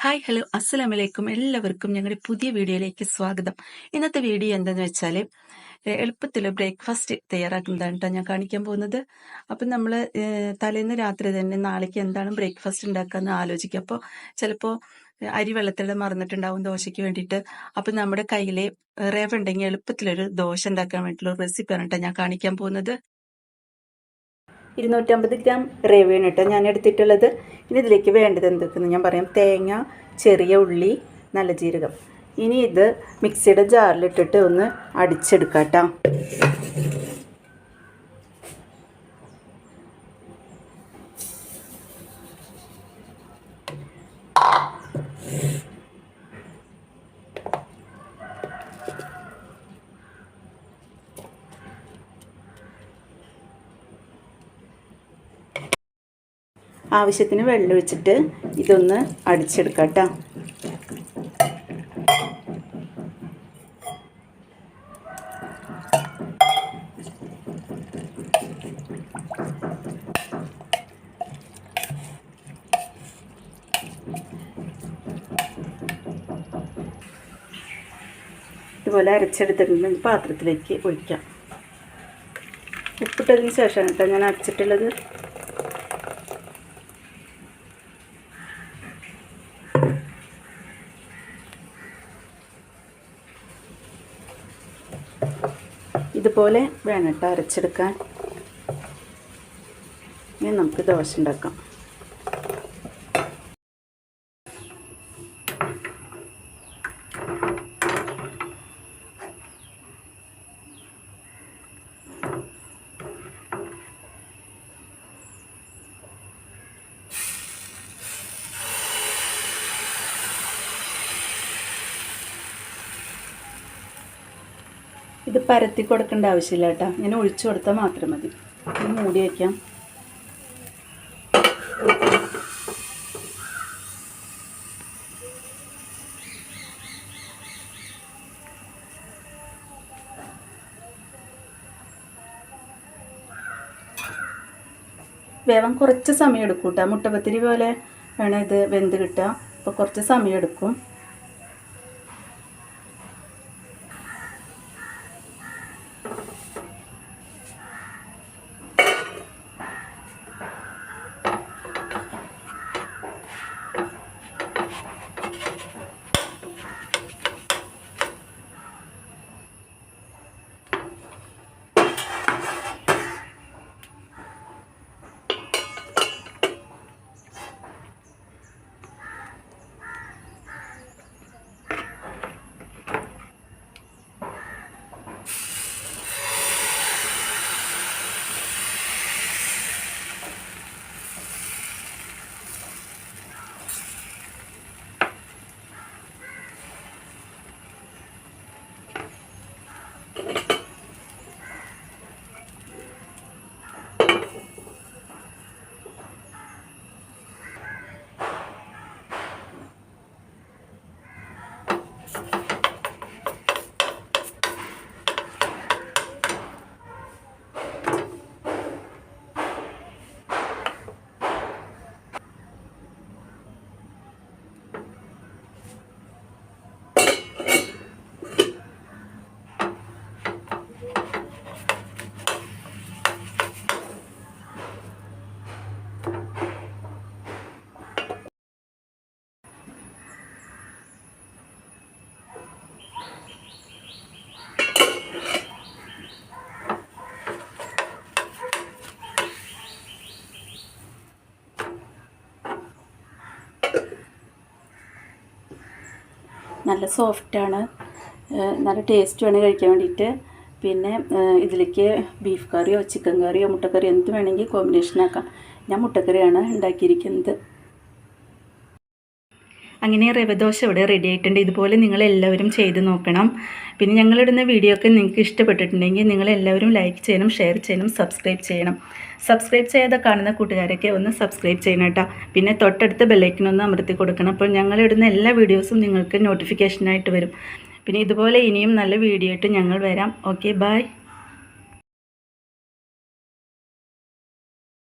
Hi hello അസ്സലാമലൈക്കും. എല്ലാവർക്കും ഞങ്ങളുടെ പുതിയ വീഡിയോയിലേക്ക് സ്വാഗതം. ഇന്നത്തെ വീഡിയോ എന്താണെന്ന് വെച്ചാൽ എളുപ്പത്തിൽ ബ്രേക്ക്ഫാസ്റ്റ് തയ്യാറാക്കുന്നതാണ് കേട്ടോ ഞാൻ കാണിക്കാൻ പോകുന്നത്. അപ്പം നമ്മൾ തലേന്ന് രാത്രി തന്നെ നാളേക്ക് എന്താണ് ബ്രേക്ക്ഫാസ്റ്റ് ഉണ്ടാക്കാമെന്ന് ആലോചിക്കുക. അപ്പോൾ ചിലപ്പോൾ അരി വെള്ളത്തിലിടാൻ മറന്നിട്ടുണ്ടാവും ദോശയ്ക്ക് വേണ്ടിയിട്ട്. അപ്പം നമ്മുടെ കയ്യിൽ റവ ഉണ്ടെങ്കിൽ എളുപ്പത്തിലൊരു ദോശ ഉണ്ടാക്കാൻ വേണ്ടിയിട്ടുള്ള റെസിപ്പിയാണ് കേട്ടോ ഞാൻ കാണിക്കാൻ പോകുന്നത്. 250 ഗ്രാം റവയാണ് കേട്ടോ ഞാൻ എടുത്തിട്ടുള്ളത്. ഇനി ഇതിലേക്ക് വേണ്ടത് എന്തൊക്കെയെന്ന് ഞാൻ പറയാം. തേങ്ങ, ചെറിയ ഉള്ളി, നല്ല ജീരകം. ഇനി ഇത് മിക്സിയുടെ ജാറിലിട്ടിട്ട് ഒന്ന് അടിച്ചെടുക്കാം കേട്ടോ. ആവശ്യത്തിന് വെള്ളം ഒഴിച്ചിട്ട് ഇതൊന്ന് അടിച്ചെടുക്കാം കേട്ടോ. ഇതുപോലെ അരച്ചെടുത്തിട്ടുണ്ട് പാത്രത്തിലേക്ക് ഒഴിക്കാം. ഉപ്പിട്ടതിന് ശേഷമാണ് കേട്ടോ ഞാൻ അരച്ചിട്ടുള്ളത്. ഇതുപോലെ വേണം കേട്ടോ അരച്ചെടുക്കാൻ. ഇനി നമുക്ക് ദോശ ഉണ്ടാക്കാം. ഇത് പരത്തി കൊടുക്കേണ്ട ആവശ്യമില്ല കേട്ടോ. ഇങ്ങനെ ഒഴിച്ചു കൊടുത്താൽ മാത്രം മതി. ഇത് മൂടി വയ്ക്കാം. വേവാൻ കുറച്ച് സമയം എടുക്കും കേട്ടോ. മുട്ടപ്പത്തിരി പോലെ വേണം ഇത് വെന്ത് കിട്ടുക. അപ്പോൾ കുറച്ച് സമയം എടുക്കും. നല്ല സോഫ്റ്റാണ്, നല്ല ടേസ്റ്റുമാണ് കഴിക്കാൻ വേണ്ടിയിട്ട്. പിന്നെ ഇതിലേക്ക് ബീഫ് കറിയോ ചിക്കൻ കറിയോ മുട്ടക്കറിയോ എന്ത് വേണമെങ്കിൽ കോമ്പിനേഷൻ ആക്കാം. ഞാൻ മുട്ടക്കറിയാണ് ഉണ്ടാക്കിയിരിക്കുന്നത്. അങ്ങനെ റവദോശ ഇവിടെ റെഡി ആയിട്ടുണ്ട്. ഇതുപോലെ നിങ്ങളെല്ലാവരും ചെയ്ത് നോക്കണം. പിന്നെ ഞങ്ങളിടുന്ന വീഡിയോ ഒക്കെ നിങ്ങൾക്ക് ഇഷ്ടപ്പെട്ടിട്ടുണ്ടെങ്കിൽ നിങ്ങളെല്ലാവരും ലൈക്ക് ചെയ്യണം, ഷെയർ ചെയ്യണം, സബ്സ്ക്രൈബ് ചെയ്യണം. സബ്സ്ക്രൈബ് ചെയ്യാതെ കാണുന്ന കൂട്ടുകാരൊക്കെ ഒന്ന് സബ്സ്ക്രൈബ് ചെയ്യണം കേട്ടോ. പിന്നെ തൊട്ടടുത്ത ബെല്ലൈക്കനൊന്ന് അമർത്തി കൊടുക്കണം. അപ്പോൾ ഞങ്ങളിടുന്ന എല്ലാ വീഡിയോസും നിങ്ങൾക്ക് നോട്ടിഫിക്കേഷനായിട്ട് വരും. പിന്നെ ഇതുപോലെ ഇനിയും നല്ല വീഡിയോ ആയിട്ട് ഞങ്ങൾ വരാം. Okay, by.